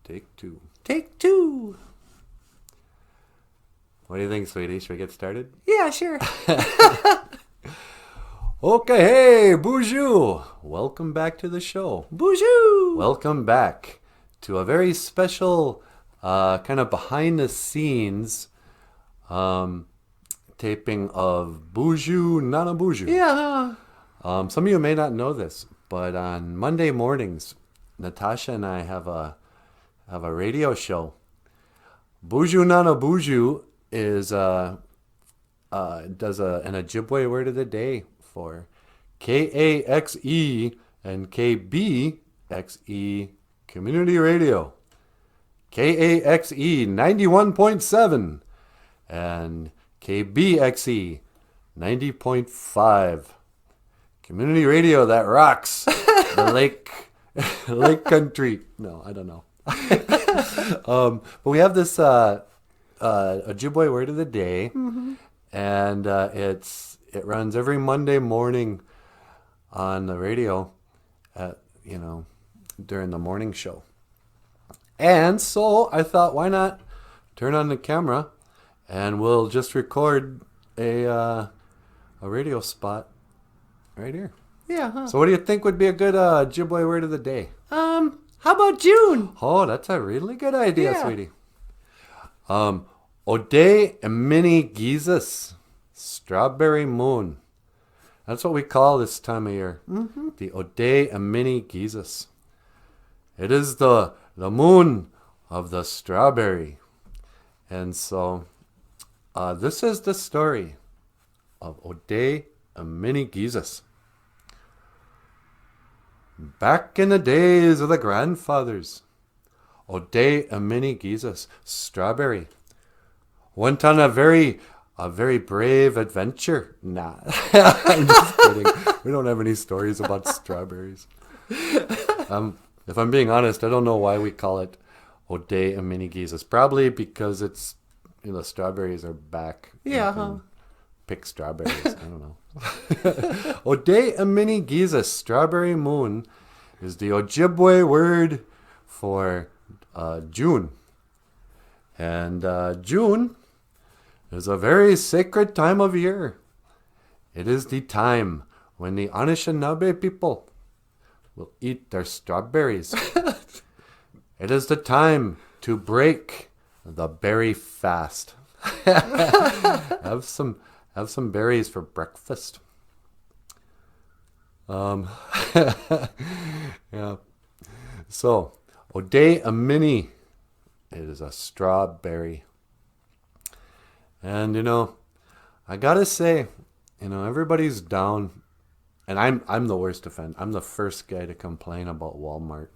Take two. Take two. What do you think, sweetie? Should we get started? Yeah, sure. Okay, hey, BOOZHOO! Welcome back to the show. BOOZHOO! Welcome back to a very special, kind of behind the scenes taping of BOOZHOO, Nana BOOZHOO. Yeah. Some of you may not know this, but on Monday mornings, Natasha and I have a radio show. BOOZHOO Nana BOOZHOO is does an Ojibwe word of the day for KAXE and KBXE Community Radio. KAXE 91.7 and KBXE 90.5. Community radio that rocks the lake country. No, I don't know. But we have this Ojibwe word of the day, and it runs every Monday morning on the radio, during the morning show. And so I thought, why not turn on the camera, and we'll just record a radio spot right here. Yeah. So what do you think would be a good Ojibwe word of the day? How about June? Oh, that's a really good idea, Yeah. sweetie. Ode'imini-Giizis, strawberry moon. That's what we call this time of year. Mm-hmm. The Ode'imini-Giizis. It is the moon of the strawberry. And so this is the story of Ode'imini-Giizis. Back in the days of the grandfathers, Ode'imini-Giizis, strawberry, went on a very brave adventure. Nah, I'm just kidding. We don't have any stories about strawberries. If I'm being honest, I don't know why we call it Ode'imini-Giizis. Probably because it's, strawberries are back. Yeah. You can pick strawberries. I don't know. Ode'imini-Giizis, strawberry moon, is the Ojibwe word for June. And June is a very sacred time of year. It is the time when the Anishinaabe people will eat their strawberries. It is the time to break the berry fast. Have some berries for breakfast. Yeah. So, Ode'imini, it is a strawberry. And I gotta say, everybody's down, and I'm the worst offender. I'm the first guy to complain about Walmart.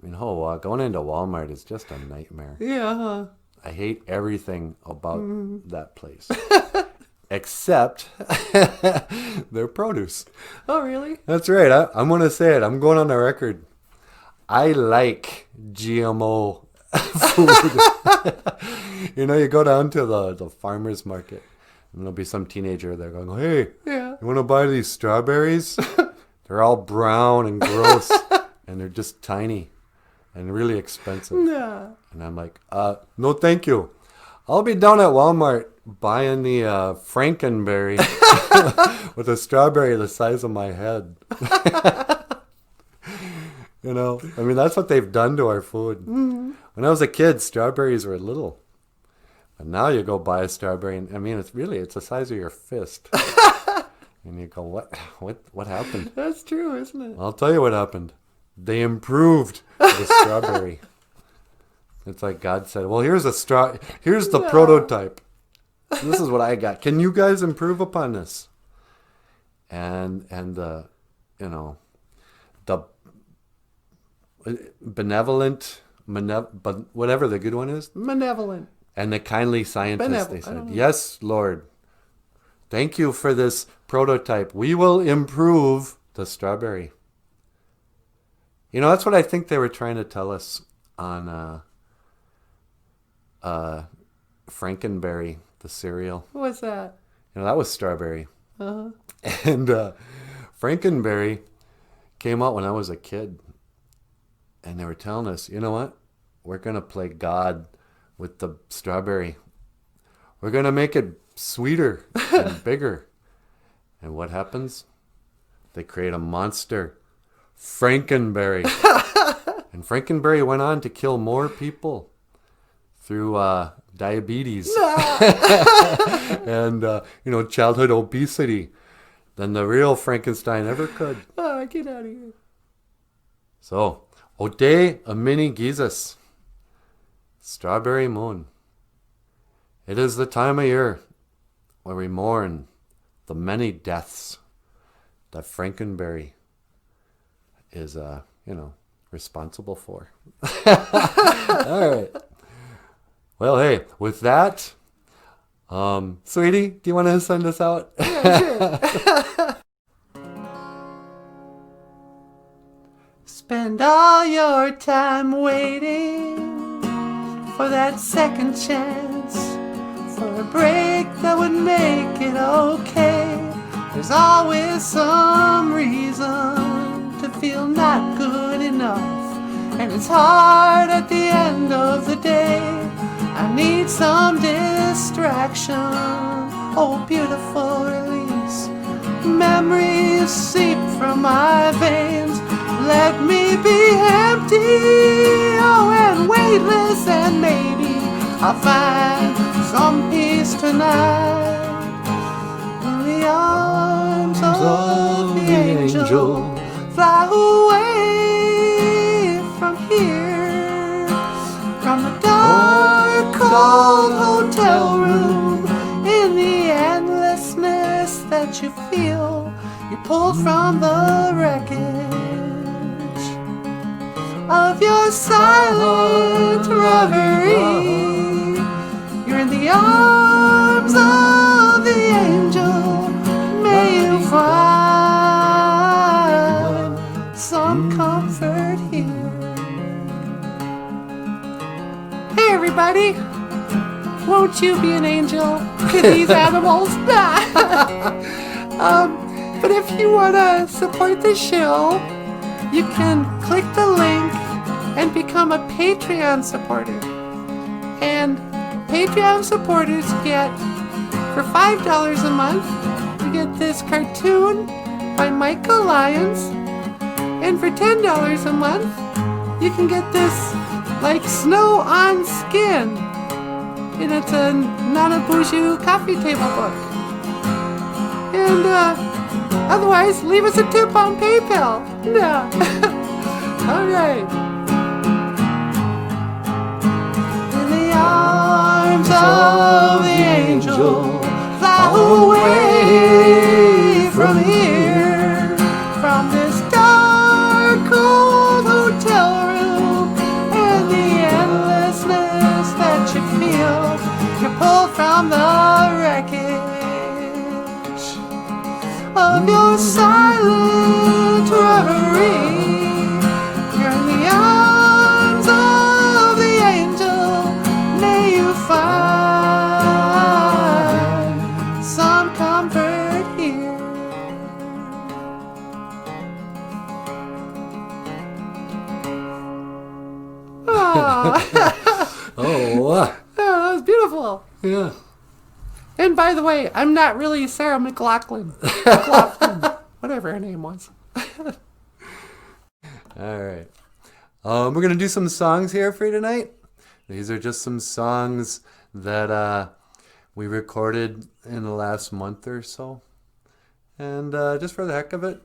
Going into Walmart is just a nightmare. Yeah. I hate everything about that place. Except their produce. Oh, really? That's right. I'm going to say it. I'm going on the record. I like GMO food. You go down to the farmer's market, and there'll be some teenager there going, hey, Yeah. you want to buy these strawberries? They're all brown and gross, and they're just tiny and really expensive. Yeah. And I'm like, no, thank you. I'll be down at Walmart buying the Frankenberry with a strawberry the size of my head. That's what they've done to our food. Mm-hmm. When I was a kid, strawberries were little. But now you go buy a strawberry, and it's the size of your fist. And you go, what happened? That's true, isn't it? I'll tell you what happened. They improved the strawberry. It's like God said, well, here's the prototype. This is what I got. Can you guys improve upon this? And the benevolent, but whatever the good one is. Malevolent. And the kindly scientists, they said, I don't know. yes, Lord. Thank you for this prototype. We will improve the strawberry. That's what I think they were trying to tell us on Frankenberry, the cereal. What was that? That was strawberry. Uh-huh. And Frankenberry came out when I was a kid. And they were telling us, you know what? We're going to play God with the strawberry. We're going to make it sweeter and bigger. And what happens? They create a monster, Frankenberry. And Frankenberry went on to kill more people through diabetes and, childhood obesity than the real Frankenstein ever could. Oh, get out of here. So, Ode'imini-Giizis, Strawberry Moon. It is the time of year where we mourn the many deaths that Frankenberry is, responsible for. All right. Well, hey, with that, sweetie, do you want to send us out? Yeah, sure. Spend all your time waiting for that second chance, for a break that would make it okay. There's always some reason to feel not good enough, and it's hard at the end of the day. I need some distraction, oh beautiful release. Memories seep from my veins. Let me be empty, oh, and weightless, and maybe I'll find some peace tonight. In the arms of the angel, fly away from here, from the dark, cold hotel room. In the endlessness that you feel, you pulled from the wreckage of your silent reverie. You're in the arms of the angel. May you find some comfort here. Hey everybody, won't you be an angel to these animals? But if you want to support the show, you can click the link and become a Patreon supporter. And Patreon supporters get, for $5 a month, you get this cartoon by Michael Lyons. And for $10 a month, you can get this, like, snow on skin. And it's a BOOZHOO coffee table book. And, otherwise, leave us a tip on PayPal. Yeah. All right. In the arms of the angel, fly away from here, from this dark, cold hotel room, and the endlessness that you feel. You pull from the wreckage of your silent reverie. You're in the arms of the angel. May you find some comfort here. Oh, that was beautiful. yeah. And by the way, I'm not really Sarah McLachlan. Whatever her name was. All right. We're going to do some songs here for you tonight. These are just some songs that we recorded in the last month or so. And just for the heck of it,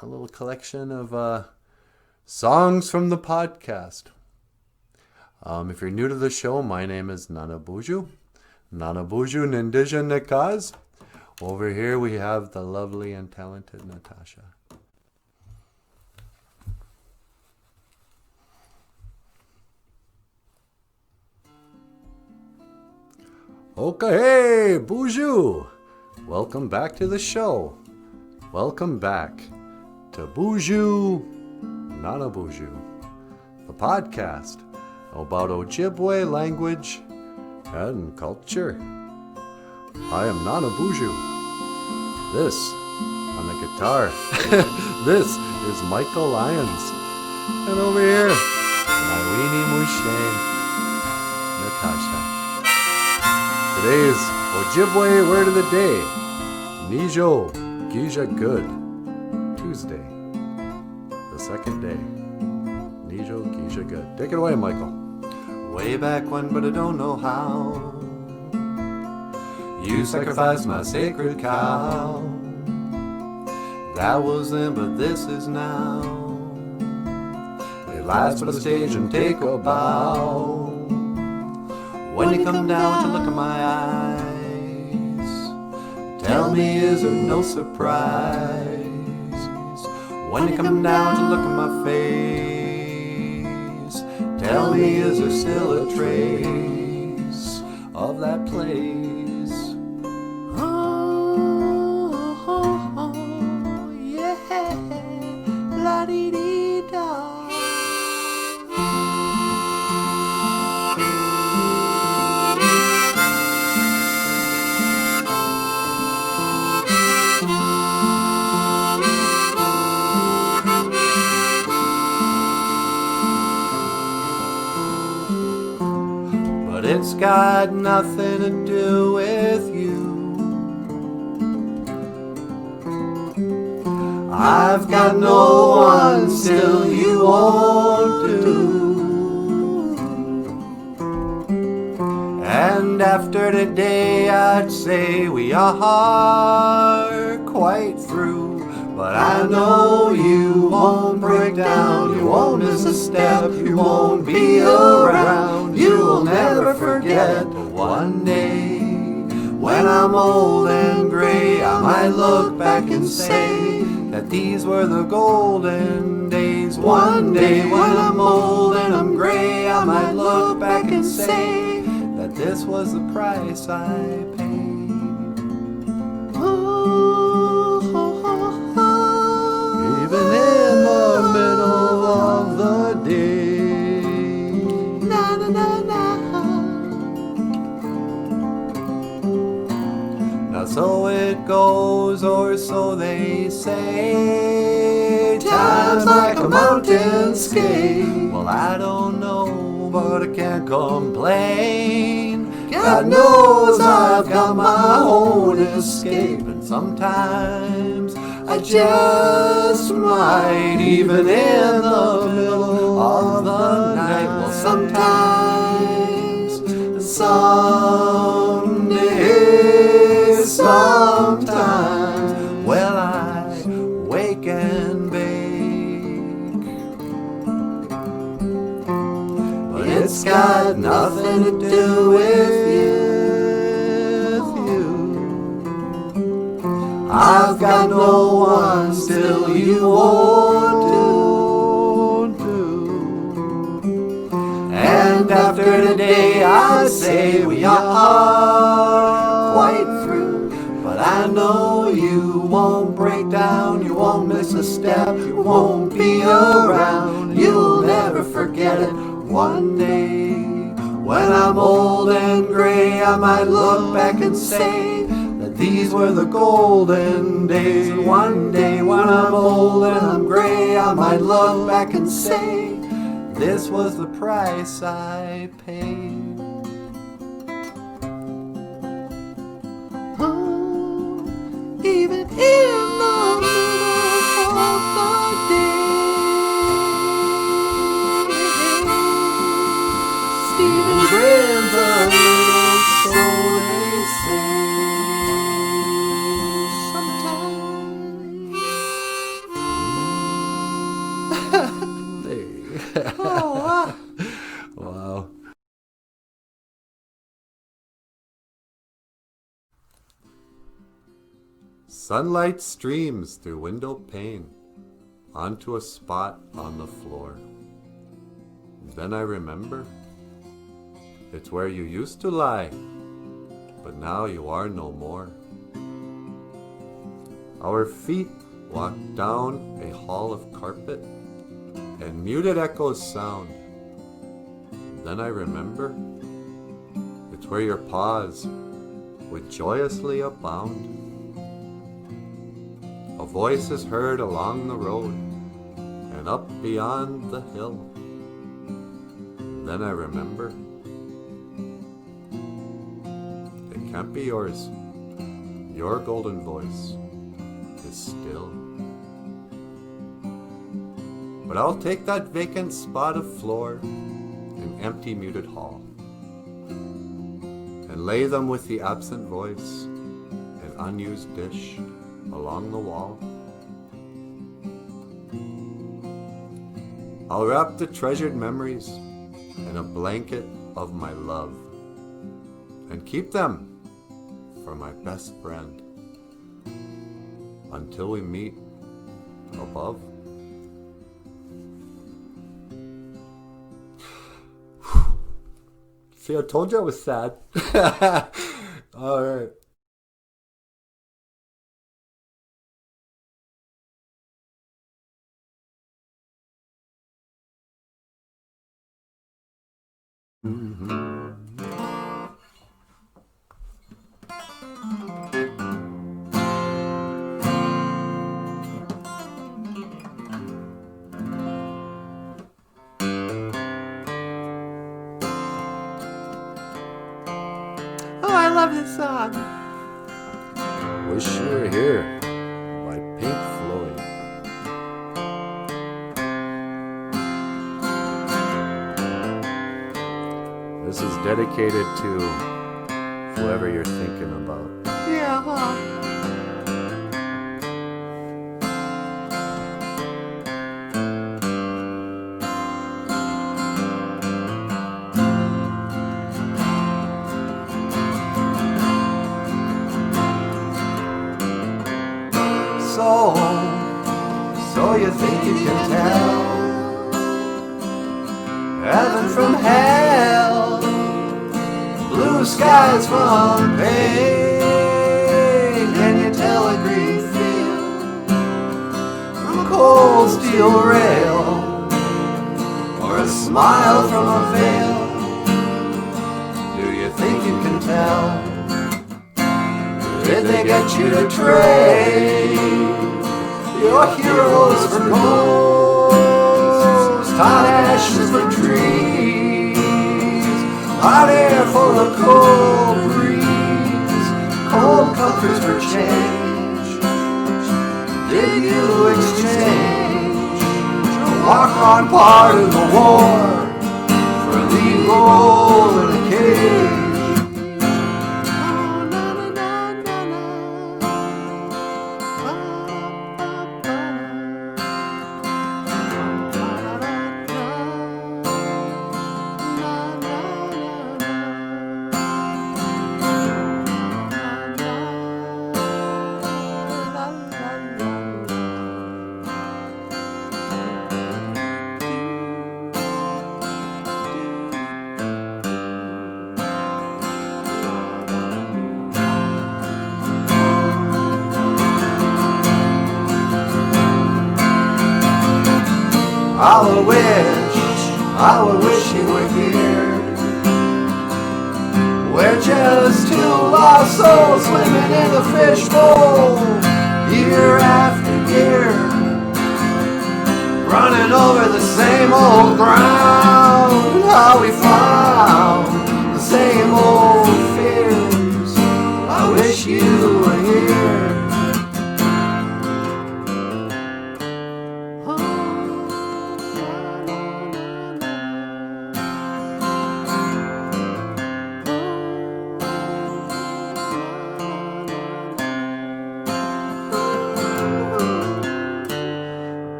a little collection of songs from the podcast. If you're new to the show, my name is BOOZHOO. BOOZHOO. Over here we have the lovely and talented Natasha. Okay, hey, BOOZHOO! Welcome back to the show. Welcome back to BOOZHOO, BOOZHOO, the podcast about Ojibwe language and culture. I am BOOZHOO. This, on the guitar, this is Michael Lyons. And over here, my weenie Mushane, Natasha. Today's Ojibwe word of the day, Ode'imini-Giizis, Tuesday, the second day. Ode'imini-Giizis. Take it away, Michael. Way back when, but I don't know how, you sacrificed my sacred cow. That was then, but this is now. Lay last for the stage and take a bow. When you come down to look at my eyes, tell me, is there no surprise? When you come down to look at my face, tell me, is there still a trace of that place? Oh, yeah, la-dee-dee-da. But it's got nothing to do with you. I've got no one, still you won't do. And after today I'd say we are quite through. But I know you won't break down, you won't miss a step, you won't be around, you'll never forget. But one day, when I'm old and gray, I might look back and say that these were the golden days. One day, when I'm old and I'm gray, I might look back and say that this was the price I paid. Even in the middle of the day. Na, na, na, na. Now so it goes, or so they say. Time's like a mountain skate. Well, I don't know, but I can't complain. God knows I've got my own escape, and sometimes I just might, even in the middle of the night. Well, sometimes, someday, sometimes, well, I wake and bake. But it's got nothing to do with you. I've got no one, still you won't do. And after today I say we are quite through. But I know you won't break down, you won't miss a step, you won't be around, you'll never forget it. One day, when I'm old and gray, I might look back and say that these were the golden days. One day, when I'm old and I'm gray, I might look back and say this was the price I paid. Even in the middle of the day, Stephen brings a little, so they say. Sometimes. Oh, Wow. Sunlight streams through window pane onto a spot on the floor. Then I remember it's where you used to lie, but now you are no more. Our feet walk down a hall of carpet and muted echoes sound. Then I remember it's where your paws would joyously abound. A voice is heard along the road, and and up beyond the hill. Then I remember, it can't be yours. Your golden voice is still. But I'll take that vacant spot of floor, an empty muted hall, and lay them with the absent voice, an unused dish along the wall. I'll wrap the treasured memories in a blanket of my love, and keep them for my best friend until we meet above. See, I told you I was sad. All right. Oh, I love this song. Wish You Were Here by Pink Floyd. This is dedicated to whoever you're thinking about. Yeah, huh? So you think you can tell Heaven from hell, blue skies from pain. Can you tell a green field from a cold steel rail, or a smile from a veil? Do you think you can tell? Did they get you to trade your heroes for ghosts, hot ashes for trees, hot air for a cold breeze, cold comforts for change? Did you exchange a walk-on part of the war for a lead role in a cage? I would wish you were here. We're just two lost souls swimming in the fishbowl, year after year, running over the same old ground.